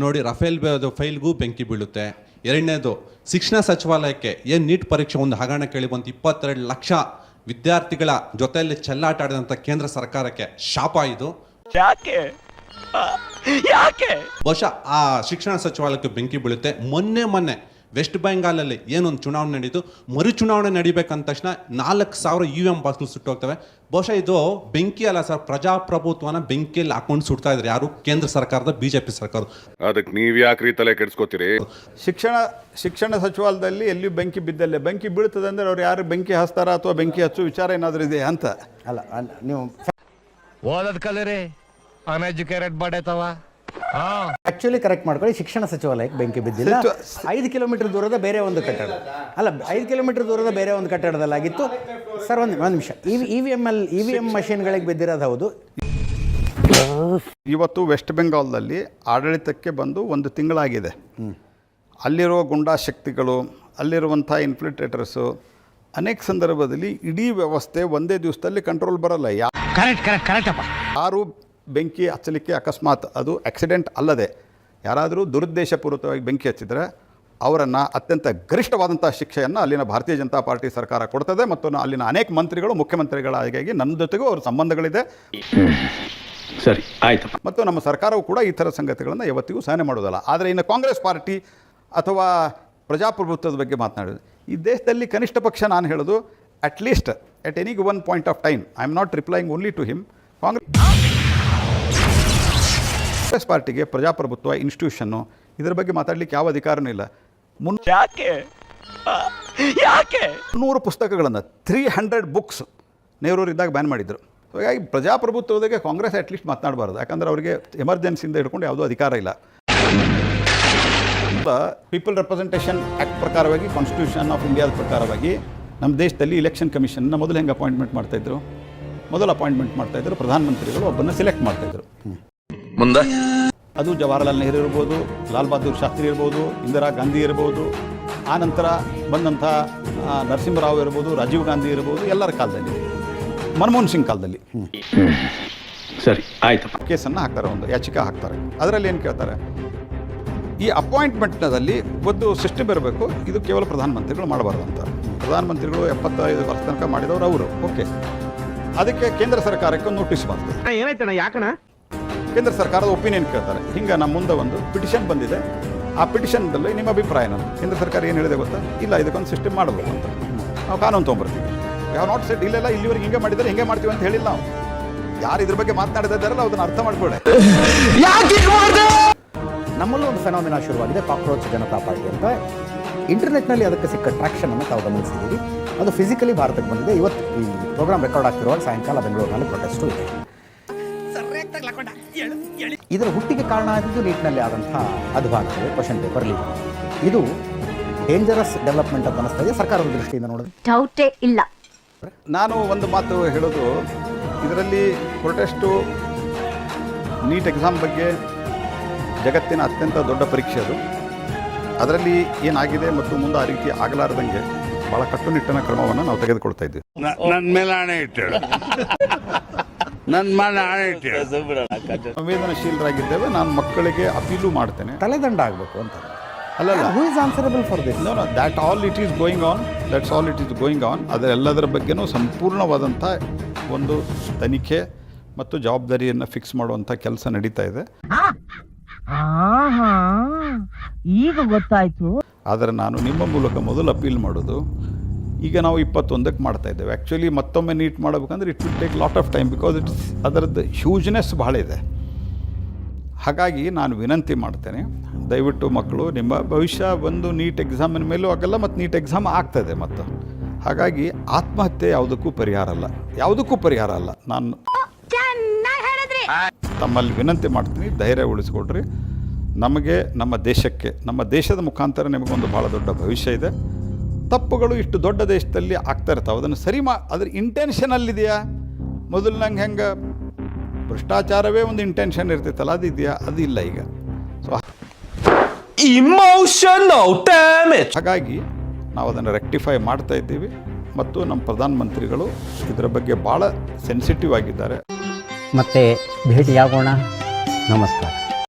ನೋಡಿ ರಫೇಲ್ ಫೈಲ್ಗೂ ಬೆಂಕಿ ಬೀಳುತ್ತೆ. ಎರಡನೇದು ಶಿಕ್ಷಣ ಸಚಿವಾಲಯಕ್ಕೆ ಏನು ನೀಟ್ ಪರೀಕ್ಷೆ ಒಂದು ಹಗರಣ ಕೇಳಿ ಬಂತು, 22 ಲಕ್ಷ ವಿದ್ಯಾರ್ಥಿಗಳ ಜೊತೆಯಲ್ಲಿ ಚೆಲ್ಲಾಟ ಆಡಿದಂಥ ಕೇಂದ್ರ ಸರ್ಕಾರಕ್ಕೆ ಶಾಪ ಇದು. ಯಾಕೆ ಬಹುಶಃ ಆ ಶಿಕ್ಷಣ ಸಚಿವಾಲಯಕ್ಕೆ ಬೆಂಕಿ ಬೀಳುತ್ತೆ. ಮೊನ್ನೆ ವೆಸ್ಟ್ ಬೆಂಗಾಲಲ್ಲಿ ಏನೊಂದು ಚುನಾವಣೆ ನಡೀತು, ಮರು ಚುನಾವಣೆ ನಡಿಬೇಕಂದ ತಕ್ಷಣ 4,000 EVM ಬಾಕ್ಸ್ಗಳು ಸುಟ್ಟೋಗ್ತವೆ. ಬಹುಶಃ ಇದು ಬೆಂಕಿ ಅಲ್ಲ ಸರ್, ಪ್ರಜಾಪ್ರಭುತ್ವನ ಬೆಂಕಿಯಲ್ಲಿ ಹಾಕೊಂಡು ಸುಡ್ತಾ ಇದ್ದಾರೆ ಯಾರು? ಕೇಂದ್ರ ಸರ್ಕಾರದ BJP ಸರ್ಕಾರ. ಅದಕ್ಕೆ ನೀವು ಯಾಕ್ರಿ ತಲೆ ಕೆಡಿಸ್ಕೋತೀರಿ? ಶಿಕ್ಷಣ ಸಚಿವಾಲಯದಲ್ಲಿ ಎಲ್ಲಿಯೂ ಬೆಂಕಿ ಬಿದ್ದಲ್ಲೇ ಬೆಂಕಿ ಬೀಳ್ತದೆ ಅಂದರೆ ಅವ್ರು ಯಾರು ಬೆಂಕಿ ಹಚ್ತಾರ ಅಥವಾ ಬೆಂಕಿ ಹಚ್ಚೋ ವಿಚಾರ ಏನಾದರೂ ಇದೆ ಅಂತ ಅಲ್ಲ. ನೀವು ಓದದ್ ಕಲರಿ ಅನ್ಎಜುಕೇಟೆಡ್ ಬಡೇತವ. ಆಕ್ಚುಲಿ ಕರೆಕ್ಟ್ ಮಾಡ್ಕೊಳ್ಳಿ, ಶಿಕ್ಷಣ ಸಚಿವಾಲಯಕ್ಕೆ ಬೆಂಕಿ ಬಿದ್ದಿಲ್ಲ. 5 ಕಿಲೋಮೀಟರ್ ದೂರದ ಬೇರೆ ಒಂದು ಕಟ್ಟಡ ಅಲ್ಲ, 5 ಕಿಲೋಮೀಟರ್ ದೂರದ ಬೇರೆ ಒಂದು ಕಟ್ಟಡದಲ್ಲಾಗಿತ್ತು ಸರ್. ಒಂದು ನಿಮಿಷ, EVM ಮಷೀನ್ಗಳಿಗೆ ಬಿದ್ದಿರೋದು ಹೌದು. ಇವತ್ತು ವೆಸ್ಟ್ ಬೆಂಗಾಲ್ದಲ್ಲಿ ಆಡಳಿತಕ್ಕೆ ಬಂದು 1 ತಿಂಗಳಾಗಿದೆ. ಅಲ್ಲಿರೋ ಗುಂಡಾ ಶಕ್ತಿಗಳು, ಅಲ್ಲಿರುವಂಥ ಇನ್ಫ್ಲಿಟ್ರೇಟರ್ಸು ಅನೇಕ ಸಂದರ್ಭದಲ್ಲಿ ಇಡೀ ವ್ಯವಸ್ಥೆ ಒಂದೇ ದಿವಸದಲ್ಲಿ ಕಂಟ್ರೋಲ್ ಬರಲ್ಲ. ಯಾರು ಬೆಂಕಿ ಹಚ್ಚಲಿಕ್ಕೆ ಅಕಸ್ಮಾತ್ ಅದು ಆಕ್ಸಿಡೆಂಟ್ ಅಲ್ಲದೆ ಯಾರಾದರೂ ದುರುದ್ದೇಶಪೂರಿತವಾಗಿ ಬೆಂಕಿ ಹಚ್ಚಿದರೆ ಅವರನ್ನು ಅತ್ಯಂತ ಗರಿಷ್ಠವಾದಂಥ ಶಿಕ್ಷೆಯನ್ನು ಅಲ್ಲಿನ ಭಾರತೀಯ ಜನತಾ ಪಾರ್ಟಿ ಸರ್ಕಾರ ಕೊಡ್ತದೆ. ಮತ್ತು ಅಲ್ಲಿನ ಅನೇಕ ಮಂತ್ರಿಗಳು, ಮುಖ್ಯಮಂತ್ರಿಗಳಾಗಿ ನನ್ನ ಜೊತೆಗೂ ಅವ್ರ ಸಂಬಂಧಗಳಿದೆ. ಸರಿ, ಆಯ್ತು. ಮತ್ತು ನಮ್ಮ ಸರ್ಕಾರವು ಕೂಡ ಈ ಥರ ಸಂಗತಿಗಳನ್ನು ಯಾವತ್ತಿಗೂ ಸಹನೆ ಮಾಡೋದಲ್ಲ. ಆದರೆ ಇನ್ನು ಕಾಂಗ್ರೆಸ್ ಪಾರ್ಟಿ ಅಥವಾ ಪ್ರಜಾಪ್ರಭುತ್ವದ ಬಗ್ಗೆ ಮಾತನಾಡೋದು, ಈ ದೇಶದಲ್ಲಿ ಕನಿಷ್ಠ ಪಕ್ಷ ನಾನು ಹೇಳೋದು at least at any one point of time, I am not replying only to him, Congress ಪಾರ್ಟಿಗೆ ಪ್ರಜಾಪ್ರಭುತ್ವ ಇನ್ಸ್ಟಿಟ್ಯೂಷನ್ನು ಇದರ ಬಗ್ಗೆ ಮಾತಾಡಲಿಕ್ಕೆ ಯಾವ ಅಧಿಕಾರನೂ ಇಲ್ಲ. 300 ಪುಸ್ತಕಗಳನ್ನು 300 ಬುಕ್ಸ್ ನೆಹರೂರಿದ್ದಾಗ ಬ್ಯಾನ್ ಮಾಡಿದರು. ಹಾಗಾಗಿ ಪ್ರಜಾಪ್ರಭುತ್ವದಾಗೆ ಕಾಂಗ್ರೆಸ್ ಅಟ್ಲೀಸ್ಟ್ ಮಾತನಾಡಬಾರ್ದು, ಯಾಕಂದರೆ ಅವರಿಗೆ ಎಮರ್ಜೆನ್ಸಿಯಿಂದ ಹಿಡ್ಕೊಂಡು ಯಾವುದೂ ಅಧಿಕಾರ ಇಲ್ಲ. ಪೀಪಲ್ ರೆಪ್ರೆಸೆಂಟೇಷನ್ ಆ್ಯಕ್ಟ್ ಪ್ರಕಾರವಾಗಿ, ಕಾನ್ಸ್ಟಿಟ್ಯೂಷನ್ ಆಫ್ ಇಂಡಿಯಾದ ಪ್ರಕಾರವಾಗಿ ನಮ್ಮ ದೇಶದಲ್ಲಿ ಇಲೆಕ್ಷನ್ ಕಮಿಷನ್ನ ಮೊದಲು ಹೆಂಗೆ ಅಪಾಯಿಂಟ್ಮೆಂಟ್ ಮಾಡ್ತಾಯಿದ್ರು? ಮೊದಲು ಅಪಾಯಿಂಟ್ಮೆಂಟ್ ಮಾಡ್ತಾಯಿದ್ರು ಪ್ರಧಾನಮಂತ್ರಿಗಳು ಒಬ್ಬನ್ನು ಸೆಲೆಕ್ಟ್ ಮಾಡ್ತಾಯಿದ್ರು. ಮುಂದೆ ಅದು ಜವಾಹರ್ಲಾಲ್ ನೆಹರು ಇರ್ಬೋದು, ಲಾಲ್ ಬಹದ್ದೂರ್ ಶಾಸ್ತ್ರಿ ಇರ್ಬೋದು, ಇಂದಿರಾ ಗಾಂಧಿ ಇರ್ಬೋದು, ಆ ನಂತರ ಬಂದಂಥ ನರಸಿಂಹರಾವ್ ಇರ್ಬೋದು, ರಾಜೀವ್ ಗಾಂಧಿ ಇರ್ಬೋದು, ಎಲ್ಲರ ಕಾಲದಲ್ಲಿ, ಮನಮೋಹನ್ ಸಿಂಗ್ ಕಾಲದಲ್ಲಿ ಸರಿ ಆಯ್ತು ಕೇಸನ್ನು ಹಾಕ್ತಾರೆ, ಒಂದು ಯಾಚಿಕೆ ಹಾಕ್ತಾರೆ. ಅದರಲ್ಲಿ ಏನು ಕೇಳ್ತಾರೆ, ಈ ಅಪಾಯಿಂಟ್ಮೆಂಟ್ನಲ್ಲಿ ಒಂದು ಸಿಸ್ಟಮ್ ಇರಬೇಕು, ಇದು ಕೇವಲ ಪ್ರಧಾನಮಂತ್ರಿಗಳು ಮಾಡಬಾರ್ದು ಅಂತ. ಪ್ರಧಾನಮಂತ್ರಿಗಳು 75 ವರ್ಷ ತನಕ ಮಾಡಿದವರು ಅವರು. ಓಕೆ, ಅದಕ್ಕೆ ಕೇಂದ್ರ ಸರ್ಕಾರಕ್ಕೆ ಒಂದು ನೋಟಿಸ್ ಬರ್ತದೆ. ಏನಾಯ್ತಣ್ಣ, ಯಾಕಣ್ಣ? ಕೇಂದ್ರ ಸರ್ಕಾರದ ಒಪಿನಿಯನ್ ಕೇಳ್ತಾರೆ. ಹಿಂಗೆ ನಮ್ಮ ಮುಂದೆ ಒಂದು ಪಿಟಿಷನ್ ಬಂದಿದೆ, ಆ ಪಿಟಿಷನ್ದಲ್ಲಿ ನಿಮ್ಮ ಅಭಿಪ್ರಾಯ ಏನು? ಕೇಂದ್ರ ಸರ್ಕಾರ ಏನು ಹೇಳಿದೆ ಗೊತ್ತಾ? ಇಲ್ಲ, ಇದಕ್ಕೊಂದು ಸಿಸ್ಟಮ್ ಮಾಡಬೇಕು ಅಂತ ನಾವು ಕಾನೂನು ತೊಗೊಂಬರ್ತೀವಿ. ಯಾವ ನಾಟ್ ಸೆಟ್, ಇಲ್ಲೆಲ್ಲ ಇಲ್ಲಿವರೆಗೆ ಹಿಂಗೆ ಮಾಡಿದರೆ ಹಿಂಗೆ ಮಾಡ್ತೀವಿ ಅಂತ ಹೇಳಿಲ್ಲ ನಾವು. ಯಾರು ಇದ್ರ ಬಗ್ಗೆ ಮಾತನಾಡಿದಾರಲ್ಲ ಅದನ್ನು ಅರ್ಥ ಮಾಡ್ಕೊಳ್ಳಿ. ನಮ್ಮಲ್ಲೂ ಒಂದು ಫೆನಾಮಿನಾ ಶುರುವಾಗಿದೆ, ಕಾಕ್ರೋಚ್ ಜನತಾ ಪಾರ್ಟಿ ಅಂತ. ಇಂಟರ್ನೆಟ್ನಲ್ಲಿ ಅದಕ್ಕೆ ಸಿಕ್ಕ ಟ್ರಾಕ್ಷನನ್ನು ತಾವು ಗಮನಿಸಿದ್ದೀರಿ. ಅದು ಫಿಸಿಕಲಿ ಭಾರತಕ್ಕೆ ಬಂದಿದೆ. ಇವತ್ತು ಈ ಪ್ರೋಗ್ರಾಮ್ ರೆಕಾರ್ಡ್ ಆಗ್ತಿರುವಾಗ ಸಾಯಂಕಾಲ ಬೆಂಗಳೂರಿನಲ್ಲಿ ಪ್ರೊಟೆಸ್ಟು ಇದೆ. ಇದರ ಹುಟ್ಟಿಗೆ ಕಾರಣ ಆಗಿದ್ದು ನೀಟ್ನಲ್ಲಿ ಆದಂಥ ಅಧ್ವಾನಗಳು, ಕ್ವಶನ್ ಪೇಪರ್ ಲೀಕ್. ಇದು ಡೇಂಜರಸ್ ಡೆವಲಪ್ಮೆಂಟ್ ಅಂತ ಅನಿಸ್ತಾ ಇದೆ ಸರ್ಕಾರದ ದೃಷ್ಟಿಯಿಂದ ನೋಡಿದ್ರೆ. ಡೌಟೇ ಇಲ್ಲ. ನಾನು ಒಂದು ಮಾತು ಹೇಳೋದು, ಇದರಲ್ಲಿ ಪ್ರೊಟೆಸ್ಟು ನೀಟ್ ಎಕ್ಸಾಮ್ ಬಗ್ಗೆ ಜಗತ್ತಿನ ಅತ್ಯಂತ ದೊಡ್ಡ ಪರೀಕ್ಷೆ ಅದು. ಅದರಲ್ಲಿ ಏನಾಗಿದೆ ಮತ್ತು ಮುಂದೆ ಆ ರೀತಿ ಆಗಲಾರದಂಗೆ ಭಾಳ ಕಟ್ಟುನಿಟ್ಟಿನ ಕ್ರಮವನ್ನು ನಾವು ತೆಗೆದುಕೊಳ್ತಾ ಇದ್ದೀವಿ. ನನ್ನ ಮೇಲೆ ಆಣೆ ಇಟ್ಟು ನನ್ನ ಮೇಲೆ ಆಣೆ ಇಟ್ಟು ಸಂವೇದನಶೀಲರಾಗಿದ್ದೇವೆ. ನಾನು ಮಕ್ಕಳಿಗೆ ಅಪೀಲು ಮಾಡ್ತೇನೆ, ತಲೆದಂಡ ಆಗಬೇಕು ಅಂತ. ಅಲ್ಲಲ್ಲ, who is answerable for this? No, that all it is going on, that's all it is going on. ಅದರೆಲ್ಲದರ ಬಗ್ಗೆನೂ ಸಂಪೂರ್ಣವಾದಂಥ ಒಂದು ತನಿಖೆ ಮತ್ತು ಜವಾಬ್ದಾರಿಯನ್ನು ಫಿಕ್ಸ್ ಮಾಡುವಂಥ ಕೆಲಸ ನಡೀತಾ ಇದೆ. ಈಗ ಗೊತ್ತಾಯ್ತು. ಆದರೆ ನಾನು ನಿಮ್ಮ ಮೂಲಕ ಮೊದಲು ಅಪೀಲ್ ಮಾಡೋದು, ಈಗ ನಾವು 21ಕ್ಕೆ ಮಾಡ್ತಾ ಇದ್ದೇವೆ. ಆ್ಯಕ್ಚುಲಿ ಮತ್ತೊಮ್ಮೆ ನೀಟ್ ಮಾಡಬೇಕಂದ್ರೆ it will take lot of time, because ಅದರದ್ದು ಹ್ಯೂಜ್ನೆಸ್ ಭಾಳ ಇದೆ. ಹಾಗಾಗಿ ನಾನು ವಿನಂತಿ ಮಾಡ್ತೇನೆ, ದಯವಿಟ್ಟು ಮಕ್ಕಳು, ನಿಮ್ಮ ಭವಿಷ್ಯ ಒಂದು ನೀಟ್ ಎಕ್ಸಾಮಿನ ಮೇಲೂ ಆಗಲ್ಲ ಮತ್ತು ನೀಟ್ ಎಕ್ಸಾಮ್ ಆಗ್ತದೆ. ಮತ್ತು ಹಾಗಾಗಿ ಆತ್ಮಹತ್ಯೆ ಯಾವುದಕ್ಕೂ ಪರಿಹಾರ ಅಲ್ಲ. ನಾನು ತಮ್ಮಲ್ಲಿ ವಿನಂತಿ ಮಾಡ್ತೀನಿ, ಧೈರ್ಯ ಉಳಿಸ್ಕೊಡ್ರಿ. ನಮಗೆ, ನಮ್ಮ ದೇಶಕ್ಕೆ, ನಮ್ಮ ದೇಶದ ಮುಖಾಂತರ ನಿಮಗೊಂದು ಭಾಳ ದೊಡ್ಡ ಭವಿಷ್ಯ ಇದೆ. ತಪ್ಪುಗಳು ಇಷ್ಟು ದೊಡ್ಡ ದೇಶದಲ್ಲಿ ಆಗ್ತಾ ಇರ್ತಾವೆ, ಅದನ್ನು ಸರಿ ಅದ್ರ ಇಂಟೆನ್ಷನಲ್ಲಿದೆಯಾ? ಮೊದಲು ನಂಗೆ ಹೆಂಗೆ ಭ್ರಷ್ಟಾಚಾರವೇ ಒಂದು ಇಂಟೆನ್ಷನ್ ಇರ್ತಿತ್ತಲ್ಲ, ಅದಿದೆಯಾ? ಅದಿಲ್ಲ ಈಗ. ಸೊ ಹಾಗಾಗಿ ನಾವು ಅದನ್ನು ರೆಕ್ಟಿಫೈ ಮಾಡ್ತಾ ಇದ್ದೀವಿ. ಮತ್ತು ನಮ್ಮ ಪ್ರಧಾನಮಂತ್ರಿಗಳು ಇದರ ಬಗ್ಗೆ ಭಾಳ ಸೆನ್ಸಿಟಿವ್ ಆಗಿದ್ದಾರೆ. ಮತ್ತೆ ಭೇಟಿಯಾಗೋಣ. ನಮಸ್ಕಾರ.